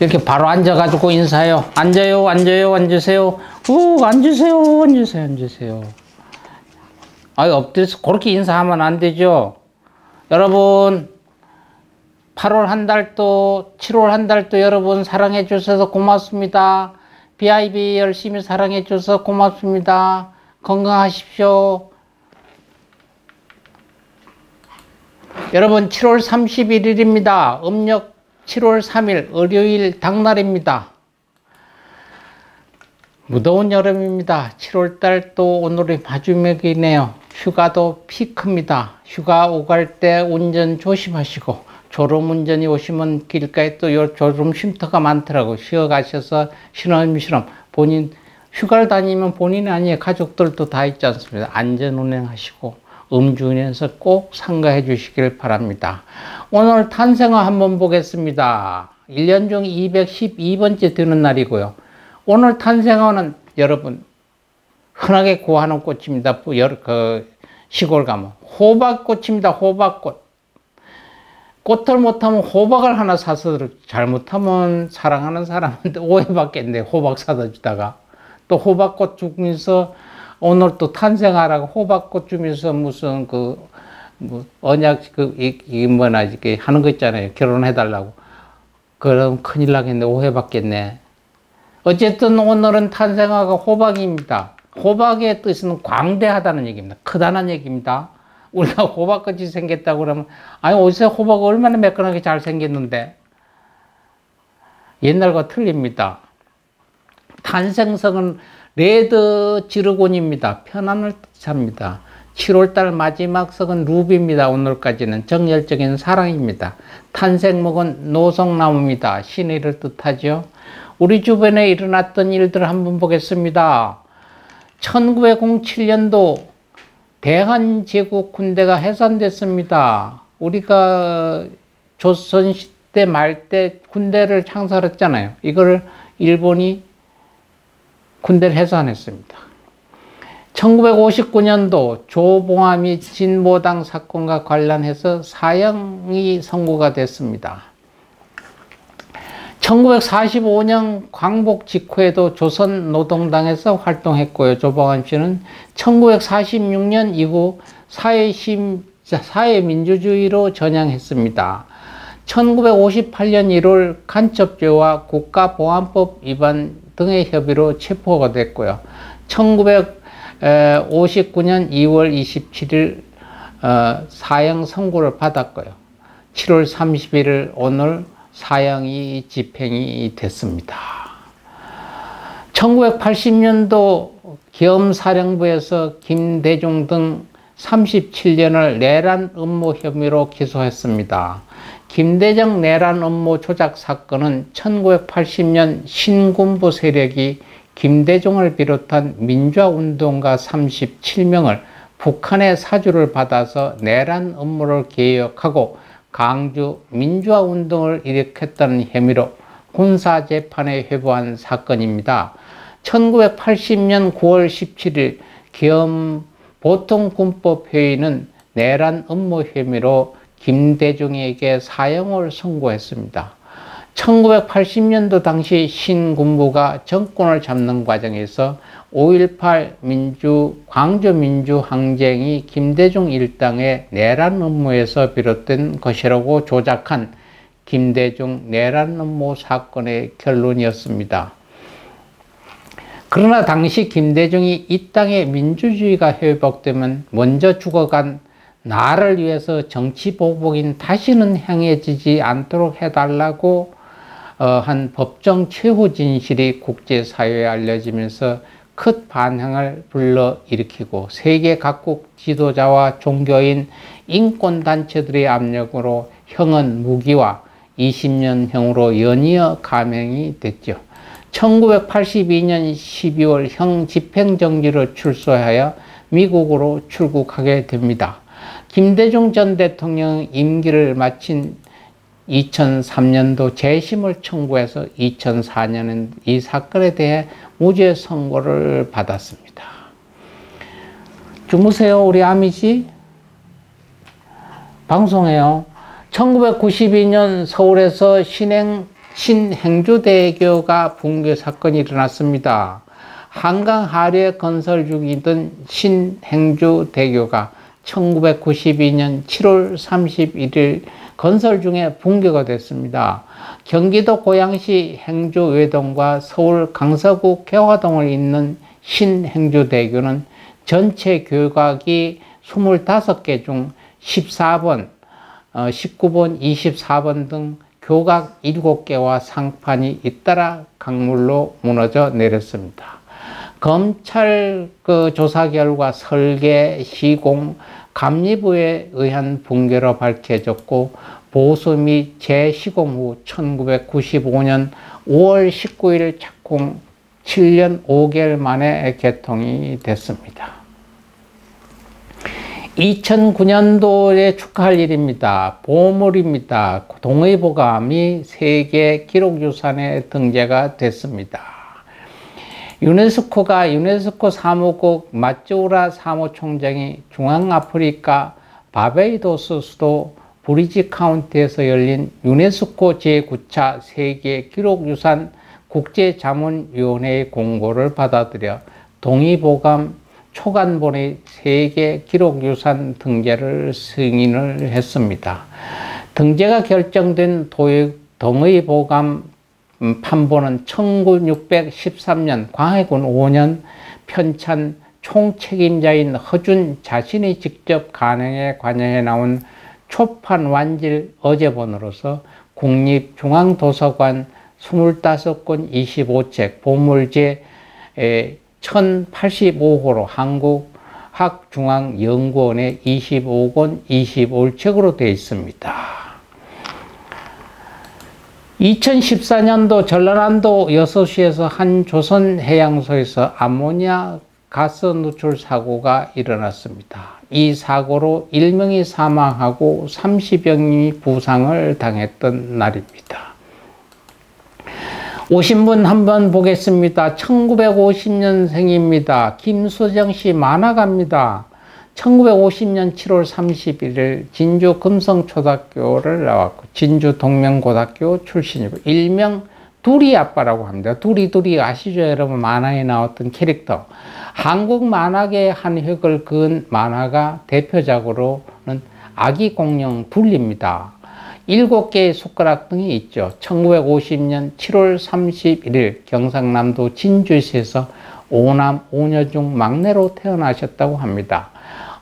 이렇게 바로 앉아가지고 인사해요. 앉아요, 앉아요, 앉으세요. 앉으세요, 앉으세요, 앉으세요. 아유, 엎드려서 그렇게 인사하면 안 되죠. 여러분, 8월 한 달도, 7월 한 달도 여러분 사랑해 주셔서 고맙습니다. BIB 열심히 사랑해 주셔서 고맙습니다. 건강하십시오. 여러분, 7월 31일입니다. 음력 7월 3일 월요일 당날입니다. 무더운 여름입니다. 7월달 또 오늘이 마지막이네요. 휴가도 피크입니다. 휴가 오갈 때 운전 조심하시고, 졸음운전이 오시면 길가에 또 졸음 쉼터가 많더라고요. 쉬어가셔서 신혼처럼 본인 휴가를 다니면 본인이 아니에요. 가족들도 다 있지 않습니까? 안전운행하시고 음주운전에서 꼭 삼가해 주시길 바랍니다. 오늘 탄생화 한번 보겠습니다. 1년 중 212번째 되는 날이고요. 오늘 탄생화는 여러분 흔하게 구하는 꽃입니다. 시골 가면 호박꽃입니다. 호박꽃. 꽃을 못하면 호박을 하나 사서 잘못하면 사랑하는 사람한테 오해받겠네. 호박 사다 주다가 또 호박꽃 주면서 오늘 또 탄생하라고 호박꽃 주면서 무슨 언약 이게 뭐나 이렇게 하는 거 있잖아요. 결혼해달라고. 그럼 큰일 나겠네. 오해받겠네. 어쨌든 오늘은 탄생화가 호박입니다. 호박의 뜻은 광대하다는 얘기입니다. 크다는 얘기입니다. 우리가 호박같이 생겼다고 그러면, 아니, 어디서 호박이 얼마나 매끈하게 잘 생겼는데. 옛날과 틀립니다. 탄생성은 레드 지르곤입니다. 편안을 뜻합니다. 7월달 마지막 성은 루비입니다. 오늘까지는 정열적인 사랑입니다. 탄생목은 노송나무입니다. 신의를 뜻하죠. 우리 주변에 일어났던 일들을 한번 보겠습니다. 1907년도 대한제국 군대가 해산됐습니다. 우리가 조선시대 말 때 군대를 창설했잖아요. 이걸 일본이 군대를 해산했습니다. 1959년도 조봉암이 진보당 사건과 관련해서 사형이 선고가 됐습니다. 1945년 광복 직후에도 조선노동당에서 활동했고요. 조봉암 씨는 1946년 이후 사회민주주의로 전향했습니다. 1958년 1월 간첩죄와 국가보안법 위반 등의 혐의로 체포가 됐고요. 1959년 2월 27일 사형 선고를 받았고요. 7월 31일 오늘 사형이 집행이 됐습니다. 1980년도 계엄사령부에서 김대중 등 37년을 내란 음모 혐의로 기소했습니다. 김대중 내란 음모 조작 사건은 1980년 신군부 세력이 김대중을 비롯한 민주화운동가 37명을 북한의 사주를 받아서 내란 음모를 계획하고 강주 민주화운동을 일으켰다는 혐의로 군사재판에 회부한 사건입니다. 1980년 9월 17일 계엄 보통군법회의는 내란 음모 혐의로 김대중에게 사형을 선고했습니다. 1980년도 당시 신군부가 정권을 잡는 과정에서 5.18 광주민주항쟁이 김대중 일당의 내란 음모에서 비롯된 것이라고 조작한 김대중 내란 음모 사건의 결론이었습니다. 그러나 당시 김대중이 이 땅에 민주주의가 회복되면 먼저 죽어간 나를 위해서 정치보복인 다시는 행해지지 않도록 해달라고 한 법정 최후 진실이 국제사회에 알려지면서 큰 반향을 불러일으키고 세계 각국 지도자와 종교인 인권단체들의 압력으로 형은 무기와 20년형으로 연이어 감형이 됐죠. 1982년 12월 형 집행정지로 출소하여 미국으로 출국하게 됩니다. 김대중 전 대통령 임기를 마친 2003년도 재심을 청구해서 2004년엔 이 사건에 대해 무죄 선고를 받았습니다. 주무세요, 우리 아미씨? 방송해요. 1992년 서울에서 신행 신행주대교가 붕괴 사건이 일어났습니다. 한강 하류에 건설 중이던 신행주대교가 1992년 7월 31일 건설 중에 붕괴가 됐습니다. 경기도 고양시 행주 외동과 서울 강서구 개화동을 잇는 신행주대교는 전체 교각이 25개 중 14번, 19번, 24번 등 교각 7개와 상판이 잇따라 강물로 무너져 내렸습니다. 검찰 조사 결과 설계, 시공, 감리부에 의한 붕괴로 밝혀졌고 보수 및 재시공 후 1995년 5월 19일 착공 7년 5개월 만에 개통이 됐습니다. 2009년도에 축하할 일입니다. 보물입니다. 동의보감이 세계 기록유산에 등재가 됐습니다. 유네스코 사무국 마쯔우라 사무총장이 중앙아프리카 바베이도스 수도 브리지 카운티에서 열린 유네스코 제9차 세계 기록유산 국제자문위원회의 공고를 받아들여 동의보감 초간본의 세계 기록유산 등재를 승인을 했습니다. 등재가 결정된 동의보감 판본은 1613년 광해군 5년 편찬 총책임자인 허준 자신이 직접 간행에 관여해 나온 초판 완질 어제본으로서 국립중앙도서관 25권 25책 보물제 1085호로 한국학중앙연구원의 25권 25책으로 되어 있습니다. 2014년도 전라남도 여서시에서 한 조선해양소에서 암모니아 가스 누출 사고가 일어났습니다. 이 사고로 1명이 사망하고 30여 명이 부상을 당했던 날입니다. 오신 분 한번 보겠습니다. 1950년생입니다. 김수정씨 만화가입니다. 1950년 7월 31일 진주 금성초등학교를 나왔고 진주 동명고등학교 출신이고 일명 두리 아빠라고 합니다. 두리 아시죠 여러분? 만화에 나왔던 캐릭터. 한국 만화계의 한 획을 그은 만화가 대표작으로는 아기 공룡 둘리입니다. 7개의 숟가락 등이 있죠. 1950년 7월 31일 경상남도 진주시에서 5남 5녀 중 막내로 태어나셨다고 합니다.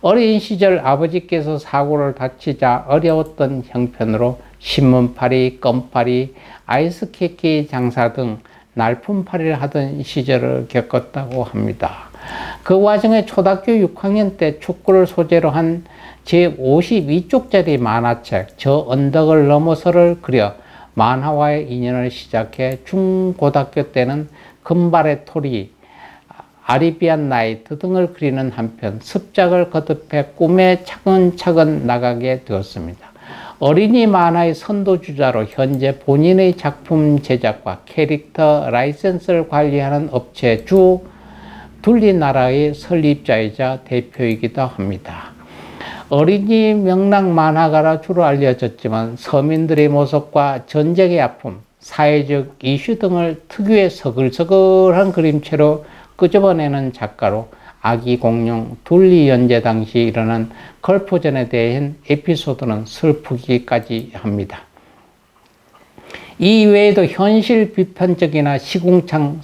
어린 시절 아버지께서 사고를 다치자 어려웠던 형편으로 신문팔이, 껌팔이, 아이스케이크 장사 등 날품팔이를 하던 시절을 겪었다고 합니다. 그 와중에 초등학교 6학년 때 축구를 소재로 한 제52쪽짜리 만화책 저 언덕을 넘어서를 그려 만화와의 인연을 시작해 중고등학교 때는 금발의 토리, 아리비안 나이트 등을 그리는 한편 습작을 거듭해 꿈에 차근차근 나가게 되었습니다. 어린이 만화의 선도주자로 현재 본인의 작품 제작과 캐릭터 라이센스를 관리하는 업체 주 둘리나라의 설립자이자 대표이기도 합니다. 어린이 명랑 만화가라 주로 알려졌지만 서민들의 모습과 전쟁의 아픔, 사회적 이슈 등을 특유의 서글서글한 그림체로 끄집어내는 작가로 아기 공룡 둘리 연재 당시 일어난 걸포전에 대한 에피소드는 슬프기까지 합니다. 이 외에도 현실 비판적이나 시궁창스러운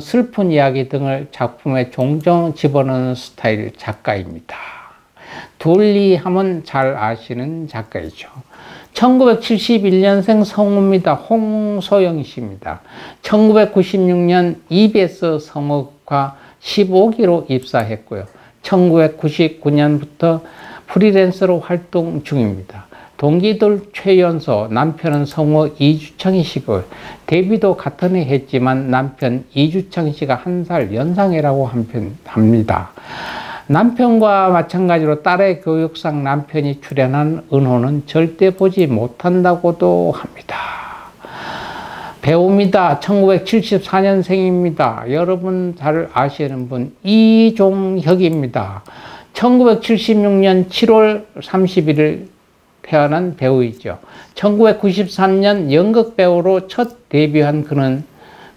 슬픈 이야기 등을 작품에 종종 집어넣는 스타일 작가입니다. 둘리 하면 잘 아시는 작가이죠. 1971년생 성우입니다. 홍소영 씨입니다. 1996년 EBS 성우과 15기로 입사했고요. 1999년부터 프리랜서로 활동 중입니다. 동기들 최연소, 남편은 성우 이주창이시고 데뷔도 같은 해 했지만 남편 이주창 씨가 1살 연상이라고 합니다. 남편과 마찬가지로 딸의 교육상 남편이 출연한 은호는 절대 보지 못한다고도 합니다. 배우입니다. 1974년생입니다. 여러분 잘 아시는 분 이종혁입니다. 1976년 7월 31일 태어난 배우이죠. 1993년 연극 배우로 첫 데뷔한 그는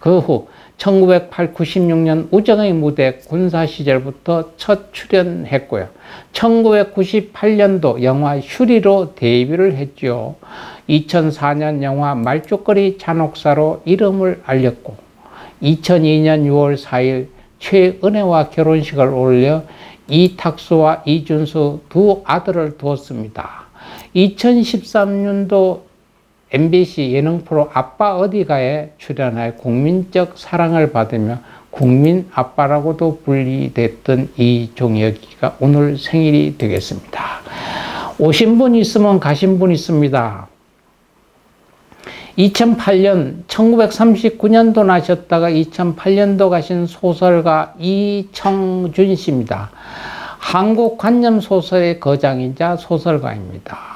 그 후 1996년 우정의 무대 군사 시절부터 첫 출연했고요. 1998년도 영화 슈리로 데뷔를 했죠. 2004년 영화 말죽거리 잔혹사로 이름을 알렸고 2002년 6월 4일 최은혜와 결혼식을 올려 이탁수와 이준수 두 아들을 두었습니다. 2013년도 MBC 예능 프로 아빠 어디가에 출연하여 국민적 사랑을 받으며 국민 아빠라고도 불리됐던 이종혁이가 오늘 생일이 되겠습니다. 오신 분 있으면 가신 분 있습니다. 2008년 1939년도 나셨다가 2008년도 가신 소설가 이청준 씨입니다. 한국관념소설의 거장이자 소설가입니다.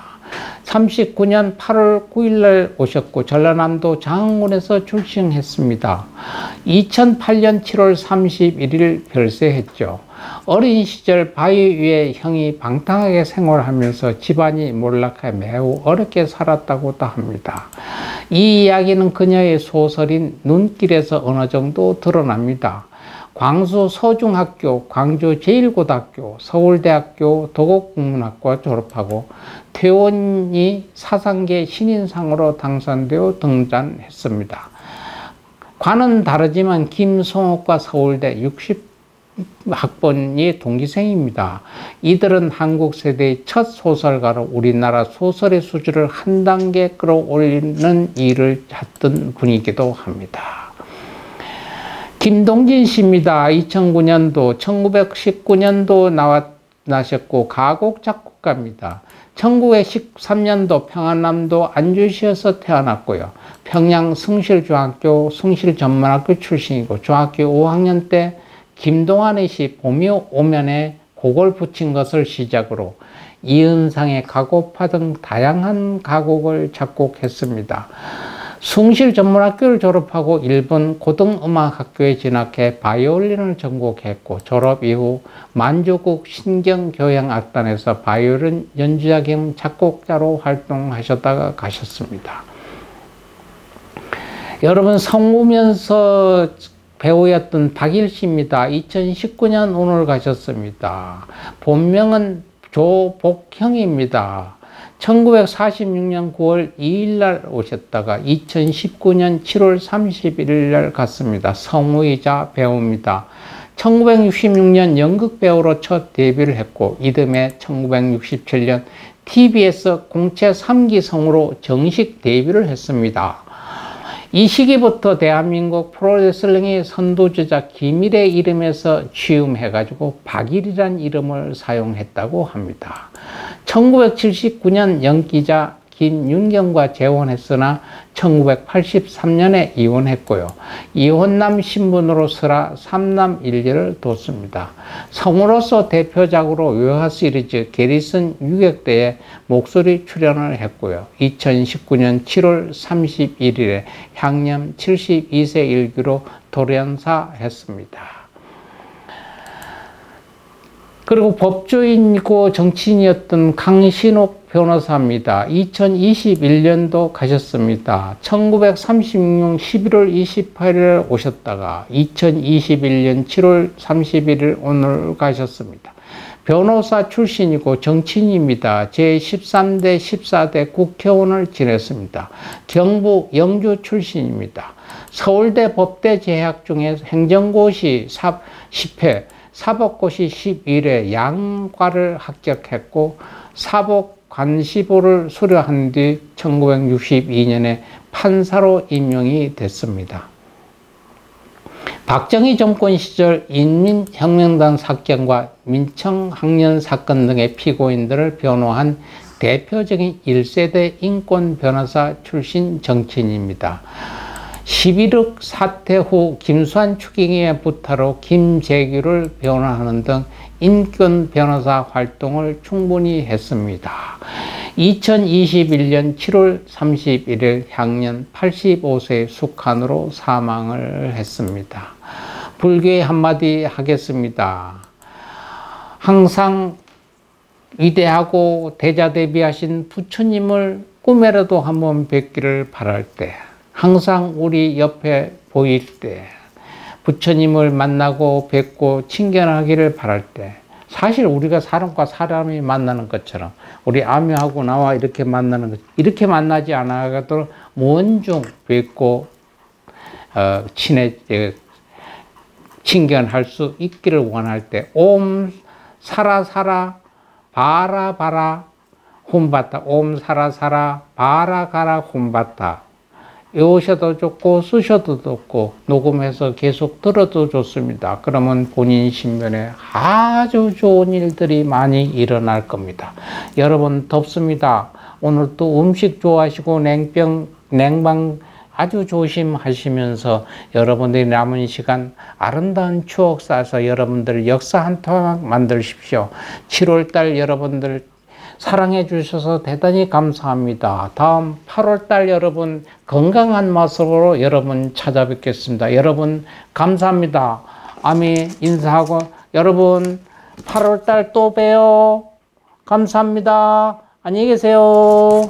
39년 8월 9일 오셨고 전라남도 장흥군에서 출생했습니다. 2008년 7월 31일 별세했죠. 어린 시절 바위 위에 형이 방탕하게 생활하면서 집안이 몰락해 매우 어렵게 살았다고도 합니다. 이 이야기는 그녀의 소설인 눈길에서 어느 정도 드러납니다. 광주 서중학교, 광주 제1고등학교, 서울대학교 도곡국문학과 졸업하고 퇴원이 사상계 신인상으로 당선되어 등단했습니다. 과는 다르지만 김성옥과 서울대 60학번이 동기생입니다. 이들은 한국 세대의 첫 소설가로 우리나라 소설의 수준을 한 단계 끌어올리는 일을 했던 분이기도 합니다. 김동진 씨입니다. 2009년도, 1919년도 나셨고 가곡 작곡가입니다. 1913년도 평안남도 안주시에서 태어났고요. 평양 승실중학교, 승실전문학교 출신이고 중학교 5학년 때 김동완의 시 봄이 오면에 곡을 붙인 것을 시작으로 이은상의 가곡파 등 다양한 가곡을 작곡했습니다. 숭실전문학교를 졸업하고 일본 고등음악학교에 진학해 바이올린을 전공했고 졸업 이후 만주국 신경교향악단에서 바이올린 연주자 겸 작곡자로 활동하셨다가 가셨습니다. 여러분 성우면서 배우였던 박일씨입니다. 2019년 오늘 가셨습니다. 본명은 조복형입니다. 1946년 9월 2일 날 오셨다가 2019년 7월 31일 날 갔습니다. 성우이자 배우입니다. 1966년 연극 배우로 첫 데뷔를 했고 이듬해 1967년 TBS 공채 3기 성우로 정식 데뷔를 했습니다. 이 시기부터 대한민국 프로레슬링의 선두주자 김일의 이름에서 취임해가지고 박일이란 이름을 사용했다고 합니다. 1979년 연기자 김윤경과 재혼했으나 1983년에 이혼했고요. 이혼남 신분으로 슬아 3남 1녀를 뒀습니다. 성우로서 대표작으로 외화 시리즈 게리슨 유격대에 목소리 출연을 했고요. 2019년 7월 31일에 향년 72세 일기로 돌연사했습니다. 그리고 법조인이고 정치인이었던 강신옥 변호사입니다. 2021년도 가셨습니다. 1936년 11월 28일 오셨다가 2021년 7월 31일 오늘 가셨습니다. 변호사 출신이고 정치인입니다. 제13대 14대 국회의원을 지냈습니다. 경북 영주 출신입니다. 서울대 법대 재학 중에 행정고시 10회 사법고시 11회 양과를 합격했고 사법관시보를 수료한 뒤 1962년에 판사로 임명이 됐습니다. 박정희 정권 시절 인민혁명당 사건과 민청학년 사건 등의 피고인들을 변호한 대표적인 1세대 인권 변호사 출신 정치인입니다. 11.6 사태 후 김수환 추경위의 부타로 김재규를 변호하는 등 인권 변호사 활동을 충분히 했습니다. 2021년 7월 31일 향년 85세 숙한으로 사망을 했습니다. 불교의 한마디 하겠습니다. 항상 위대하고 대자대비하신 부처님을 꿈에라도 한번 뵙기를 바랄 때, 항상 우리 옆에 보일 때, 부처님을 만나고 뵙고 친견하기를 바랄 때, 사실 우리가 사람과 사람이 만나는 것처럼 우리 아미하고 나와 이렇게 만나는 것, 이렇게 만나지 않아도 먼중 뵙고 친견할 수 있기를 원할 때, 옴 사라 사라 바라 바라 홈바타, 옴 사라 사라 바라 가라 홈바타. 외우셔도 좋고 쓰셔도 좋고 녹음해서 계속 들어도 좋습니다. 그러면 본인 신변에 아주 좋은 일들이 많이 일어날 겁니다. 여러분 덥습니다. 오늘 또 음식 좋아하시고 냉방 아주 조심하시면서 여러분들이 남은 시간 아름다운 추억 쌓아서 여러분들 역사 한 토막 만드십시오. 7월달 여러분들 사랑해 주셔서 대단히 감사합니다. 다음 8월달 여러분 건강한 모습으로 여러분 찾아뵙겠습니다. 여러분 감사합니다. 아미 인사하고 여러분 8월달 또 봬요. 감사합니다. 안녕히 계세요.